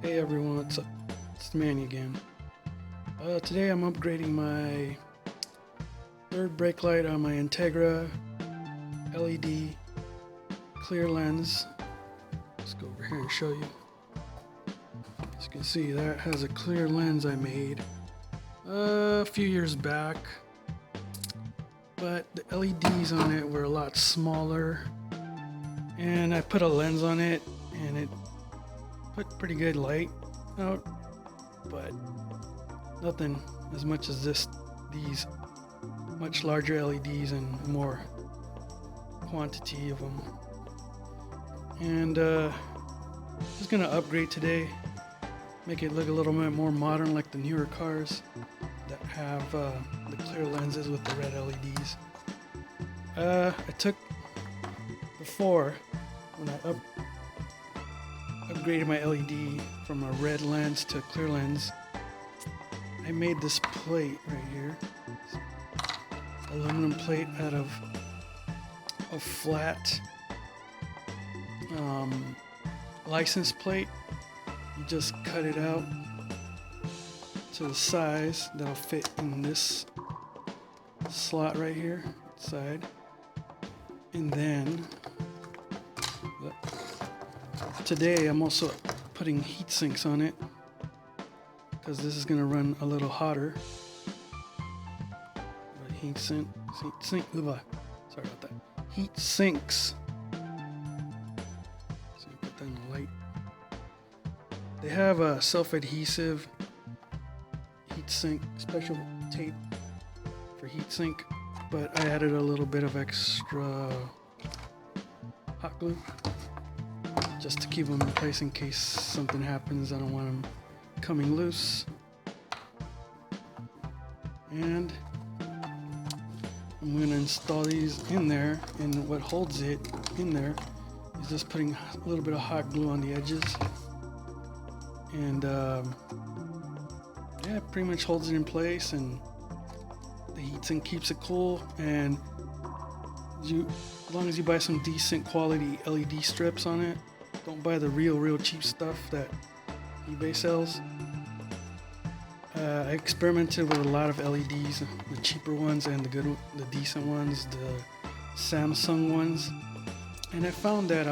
Hey everyone, what's up? It's Manny again. Today I'm upgrading my third brake light on my Integra LED clear lens. Let's go over here and show you. As you can see, that has a clear lens I made a few years back, but the LEDs on it were a lot smaller, and I put a lens on it and it put pretty good light out, but nothing as much as these much larger LEDs and more quantity of them. And just gonna upgrade today, make it look a little bit more modern, like the newer cars that have the clear lenses with the red LEDs. I took before when I upgraded my LED from a red lens to a clear lens, I made this plate right here, aluminum plate out of a flat license plate. You just cut it out to the size that'll fit in this slot right here side, and then today I'm also putting heat sinks on it because this is going to run a little hotter. Heat sinks. Sorry about that. Heat sinks. So you put that in the light. They have a self-adhesive heat sink, special tape for heat sink, but I added a little bit of extra hot glue just to keep them in place in case something happens. I don't want them coming loose. And I'm going to install these in there, and what holds it in there is just putting a little bit of hot glue on the edges, and yeah, it pretty much holds it in place, and the heatsink keeps it cool. And as long as you buy some decent quality LED strips on it, don't buy the real cheap stuff that eBay sells. I experimented with a lot of LEDs, the cheaper ones and the decent ones, the Samsung ones, and I found that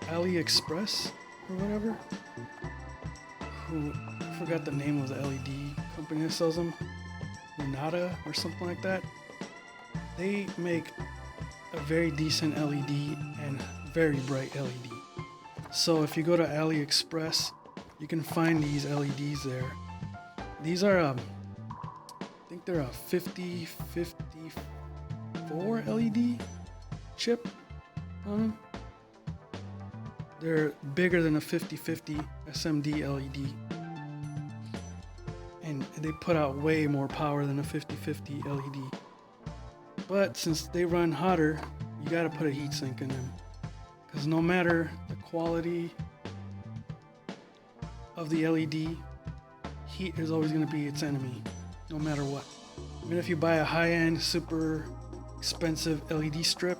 AliExpress or whatever, I forgot the name of the LED company that sells them, Lunata or something like that. They make a very decent LED and very bright LED. So if you go to AliExpress, you can find these LEDs there. These are, I think they're a 5054 LED chip on them. They're bigger than a 5050 SMD LED. And they put out way more power than a 5050 LED. But since they run hotter, you gotta put a heatsink in them. Because no matter the quality of the LED, heat is always going to be its enemy, no matter what. Even if you buy a high-end, super expensive LED strip,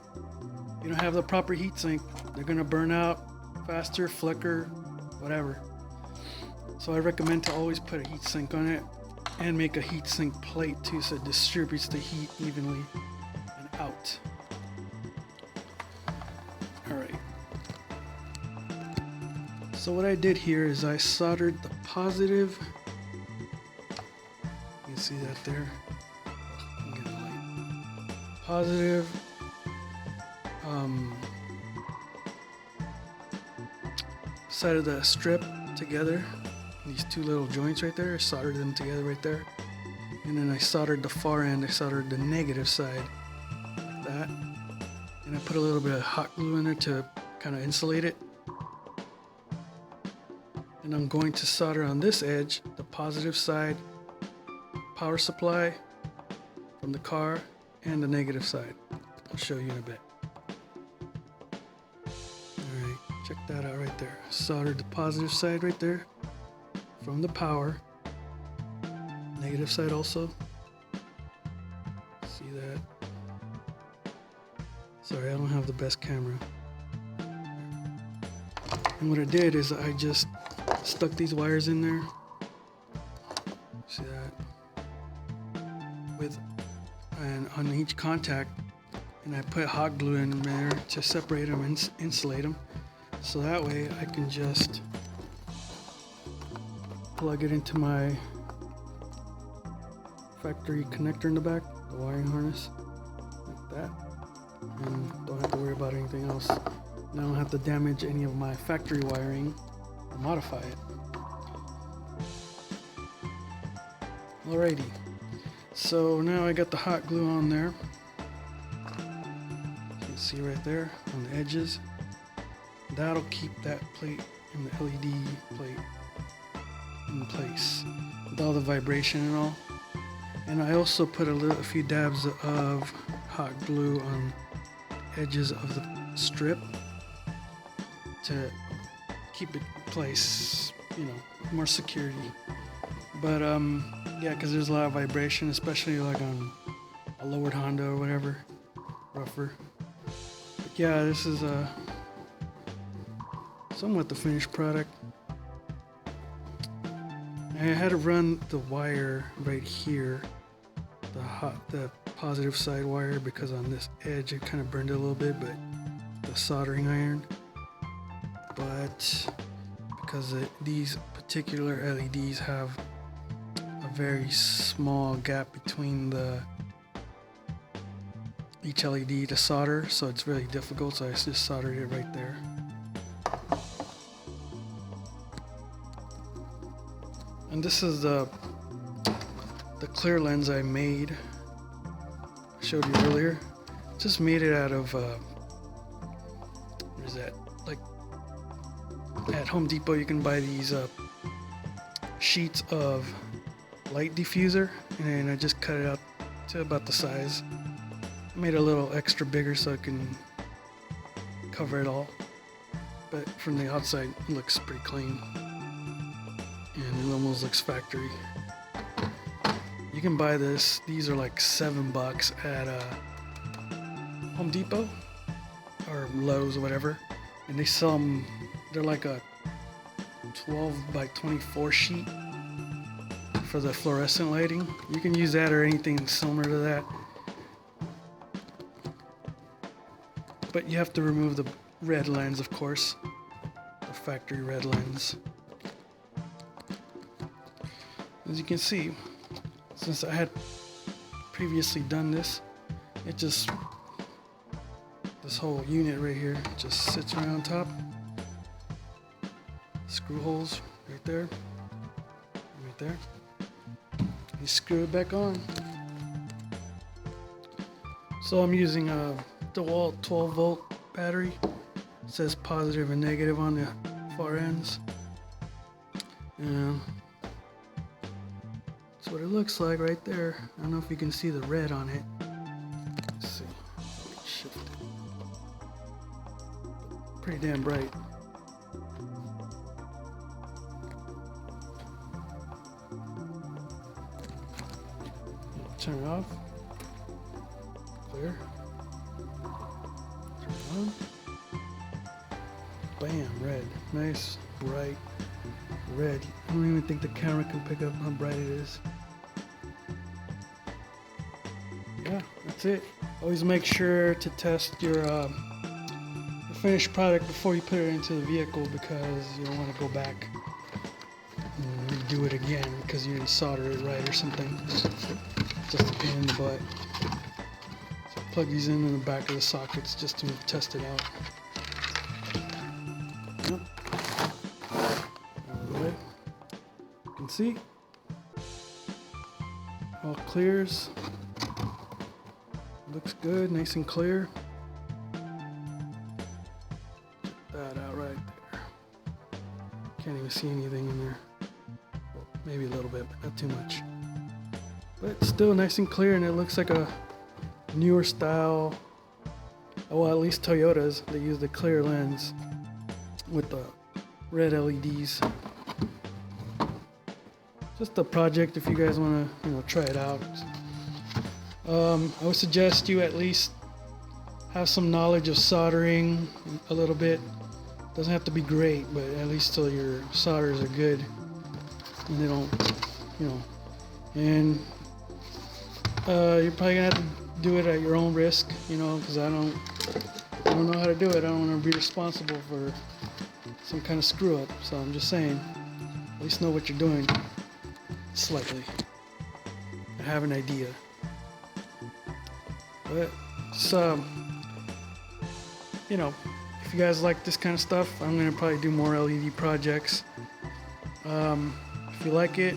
you don't have the proper heatsink, they're going to burn out faster, flicker, whatever. So I recommend to always put a heatsink on it, and make a heatsink plate too, so it distributes the heat evenly and out. Alright. So what I did here is I soldered the positive. You can see that there. I'm getting light. Positive side of the strip together. These two little joints right there, I soldered them together right there. And then I soldered the far end, I soldered the negative side like that. And I put a little bit of hot glue in there to kind of insulate it. And I'm going to solder on this edge, the positive side, power supply from the car, and the negative side. I'll show you in a bit. Alright, check that out right there. Soldered the positive side right there from the power. Negative side also. See that? Sorry, I don't have the best camera. And what I did is I just stuck these wires in there. See that? And on each contact, and I put hot glue in there to separate them and insulate them. So that way I can just plug it into my factory connector in the back, the wiring harness, like that, and don't have to worry about anything else. And I don't have to damage any of my factory wiring or modify it. Alrighty, so now I got the hot glue on there. You can see right there on the edges. That'll keep that plate and the LED plate in place with all the vibration and all. And I also put a few dabs of hot glue on edges of the strip to keep it in place, you know, more security. But yeah, because there's a lot of vibration, especially like on a lowered Honda or whatever, rougher. But yeah, this is somewhat the finished product. I had to run the wire right here, the positive side wire, because on this edge it kind of burned it a little bit, but the soldering iron. But because these particular LEDs have a very small gap between each LED to solder, so it's really difficult, so I just soldered it right there. And this is the clear lens I made. I showed you earlier. Just made it out of what is that? Like at Home Depot, you can buy these sheets of light diffuser, and I just cut it out to about the size. Made it a little extra bigger so I can cover it all. But from the outside, it looks pretty clean. And it almost looks factory. You can buy this. These are like $7 at Home Depot or Lowe's or whatever, and they sell them. They're like a 12 by 24 sheet for the fluorescent lighting. You can use that or anything similar to that, but you have to remove the red lens, of course, the factory red lens. As you can see, since I had previously done this, this whole unit right here just sits right on top. Screw holes right there, right there. You screw it back on. So I'm using a DeWalt 12-volt battery. It says positive and negative on the far ends. And that's what it looks like right there. I don't know if you can see the red on it. Let's see. Let me shift it. Pretty damn bright. Turn it off. Clear. Turn it on. Bam, red. Nice, bright red. I don't even think the camera can pick up how bright it is. Yeah, that's it. Always make sure to test your finished product before you put it into the vehicle, because you don't want to go back and redo it again because you didn't solder it right or something. Just a pain in the butt. So plug these in the back of the sockets just to test it out. Yep. Out of the way. You can see all clears. Looks good, nice and clear. Check that out right there. Can't even see anything in there. Well, maybe a little bit, but not too much. But still nice and clear, and it looks like a newer style. Oh, well, at least Toyotas, they use the clear lens with the red LEDs. Just a project if you guys want to, try it out. I would suggest you at least have some knowledge of soldering a little bit, Doesn't have to be great, but at least till your solders are good and they don't, you know. And you're probably gonna have to do it at your own risk, you know, because I don't know how to do it. I don't want to be responsible for some kind of screw up. So I'm just saying, at least know what you're doing slightly. I have an idea. But so, you know, if you guys like this kind of stuff, I'm gonna probably do more LED projects. If you like it,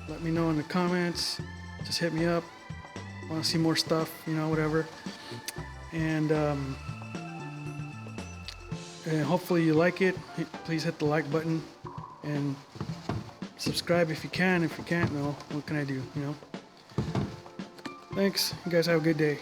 let me know in the comments. Just hit me up. Want to see more stuff, you know, whatever. And hopefully you like it. Please hit the like button and subscribe if you can. If you can't, no, what can I do, you know? Thanks. You guys have a good day.